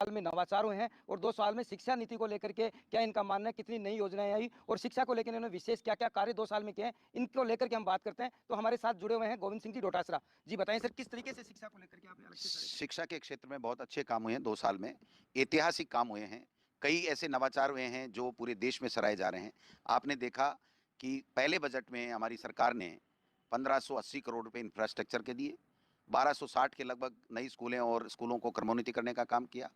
साल में नवाचार हुए हैं और 2 साल में शिक्षा नीति को लेकर के क्या इनका मानना है, कितनी नई योजनाएं आई और शिक्षा को लेकर इन्होंने विशेष क्या-क्या कार्य 2 साल में किए हैं, इनको लेकर के हम बात करते हैं। तो हमारे साथ जुड़े हुए हैं गोविंद सिंह जी डोटासरा। जी बताएं सर, किस तरीके से शिक्षा को लेकर के आपने अलग से शिक्षा के क्षेत्र में बहुत अच्छे काम हुए हैं 2 साल में, ऐतिहासिक काम हुए हैं। कई ऐसे नवाचार हुए हैं जो पूरे देश में सराहे जा रहे हैं। आपने देखा कि पहले बजट में हमारी सरकार ने 1580 करोड़ रुपए इंफ्रास्ट्रक्चर के दिए, 1260 के लगभग नई स्कूलें और स्कूलों को क्रमोन्नति करने का काम किया।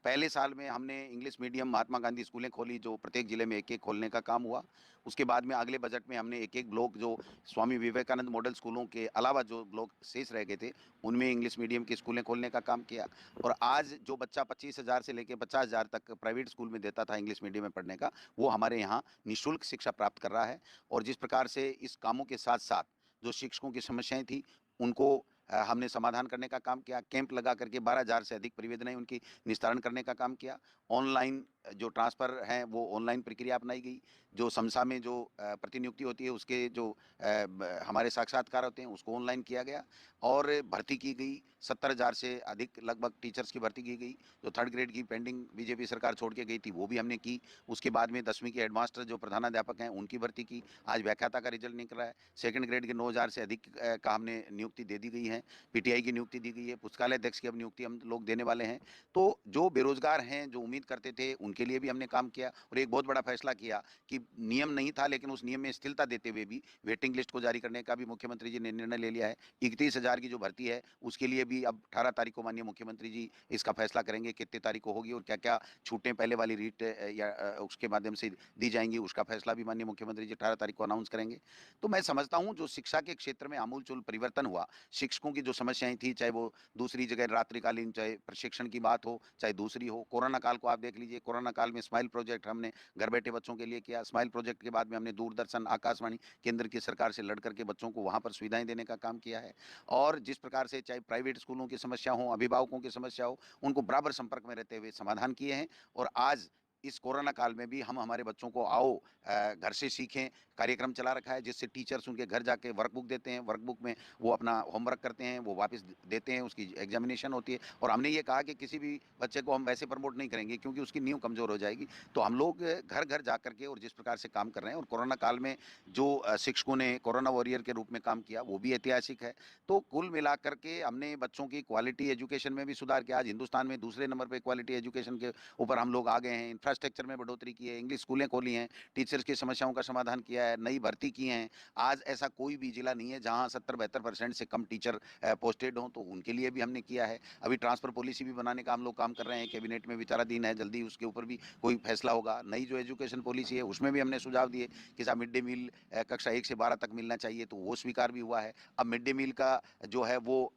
पहले साल में हमने इंग्लिश मीडियम महात्मा गांधी स्कूलें खोली, जो प्रत्येक जिले में एक-एक खोलने का काम हुआ। उसके बाद में अगले बजट में हमने एक-एक ब्लॉक जो स्वामी विवेकानंद मॉडल स्कूलों के अलावा जो ब्लॉक शेष रह गए थे, उनमें इंग्लिश मीडियम की स्कूलें खोलने का काम किया। और आज जो बच्चा 25,000 से लेकर 50,000 तक प्राइवेट स्कूल में देता था इंग्लिश मीडियम में पढ़ने का, वो हमारे यहाँ निःशुल्क शिक्षा प्राप्त कर रहा है। और जिस प्रकार से इस कामों के साथ-साथ जो शिक्षकों की समस्याएँ थी, उनको हमने समाधान करने का काम किया। कैंप लगा करके 12,000 से अधिक परिवेदनाएँ उनकी निस्तारण करने का काम किया। ऑनलाइन जो ट्रांसफ़र हैं, वो ऑनलाइन प्रक्रिया अपनाई गई। जो समसा में जो प्रतिनियुक्ति होती है, उसके जो हमारे साक्षात्कार होते हैं, उसको ऑनलाइन किया गया और भर्ती की गई। 70,000 से अधिक लगभग टीचर्स की भर्ती की गई। जो 3rd ग्रेड की पेंडिंग बीजेपी सरकार छोड़ के गई थी, वो भी हमने की। उसके बाद में 10वीं के हेडमास्टर जो प्रधानाध्यापक हैं, उनकी भर्ती की। आज व्याख्याता का रिजल्ट निकला है। 2nd ग्रेड के 9,000 से अधिक का हमने नियुक्ति दे दी गई है। पीटीआई की नियुक्ति दी गई है। पुस्तकालय अध्यक्ष की अब नियुक्ति हम लोग देने वाले हैं। तो जो बेरोजगार हैं, जो उम्मीद करते थे, उनके लिए भी हमने काम किया। और एक बहुत बड़ा फैसला किया कि नियम नहीं था, लेकिन उस नियम में स्थिरता देते हुए भी वेटिंग लिस्ट को जारी करने का भी मुख्यमंत्री जी ने निर्णय ले लिया है। 31,000 की जो भर्ती है, उसके लिए भी अब 18 तारीख को माननीय मुख्यमंत्री जी इसका फैसला करेंगे, कितनी तारीख को होगी और क्या-क्या छूटें पहले वाली रीट या उसके माध्यम से दी जाएंगी, उसका फैसला भी माननीय मुख्यमंत्री जी 18 तारीख को अनाउंस करेंगे। तो मैं समझता हूँ जो शिक्षा के क्षेत्र में आमूलचूल परिवर्तन हुआ, शिक्षकों की जो समस्याएं थी, चाहे वो दूसरी जगह रात्रिकालीन, चाहे प्रशिक्षण की बात हो, चाहे दूसरी हो। कोरोना काल को आप देख लीजिए। कोरोना काल में स्माइल प्रोजेक्ट हमने घर बैठे बच्चों के लिए किया। स्माइल प्रोजेक्ट के बाद में हमने दूरदर्शन, आकाशवाणी केंद्र की सरकार से लड़ करके बच्चों को वहाँ पर सुविधाएं देने का काम किया है। और जिस प्रकार से चाहे प्राइवेट स्कूलों की समस्या हो, अभिभावकों की समस्या हो, उनको बराबर संपर्क में रहते हुए समाधान किए हैं। और आज इस कोरोना काल में भी हम हमारे बच्चों को आओ घर से सीखें कार्यक्रम चला रखा है, जिससे टीचर्स उनके घर जाके वर्कबुक देते हैं। वर्कबुक में वो अपना होमवर्क करते हैं, वो वापस देते हैं, उसकी एग्जामिनेशन होती है। और हमने ये कहा कि किसी भी बच्चे को हम वैसे प्रमोट नहीं करेंगे, क्योंकि उसकी नींव कमज़ोर हो जाएगी। तो हम लोग घर घर जा करके और जिस प्रकार से काम कर रहे हैं, और कोरोना काल में जो शिक्षकों ने कोरोना वॉरियर के रूप में काम किया, वो भी ऐतिहासिक है। तो कुल मिलाकर के हमने बच्चों की क्वालिटी एजुकेशन में भी सुधार किया। आज हिंदुस्तान में दूसरे नंबर पर क्वालिटी एजुकेशन के ऊपर हम लोग आ गए हैं। इंफ्रास्ट्रक्चर में बढ़ोतरी की है, इंग्लिश स्कूलें खोली हैं, टीचर्स की समस्याओं का समाधान किया है, नई भर्ती की हैं। आज ऐसा कोई भी जिला नहीं है जहां 70-72% से कम टीचर पोस्टेड हों, तो उनके लिए भी हमने किया है। अभी ट्रांसफर पॉलिसी भी बनाने का हम लोग काम कर रहे हैं, कैबिनेट में विचाराधीन है, जल्दी उसके ऊपर भी कोई फैसला होगा। नई जो एजुकेशन पॉलिसी है, उसमें भी हमने सुझाव दिए कि साहब मिड डे मील कक्षा 1 से 12 तक मिलना चाहिए, तो वो स्वीकार भी हुआ है। अब मिड डे मील का जो है वो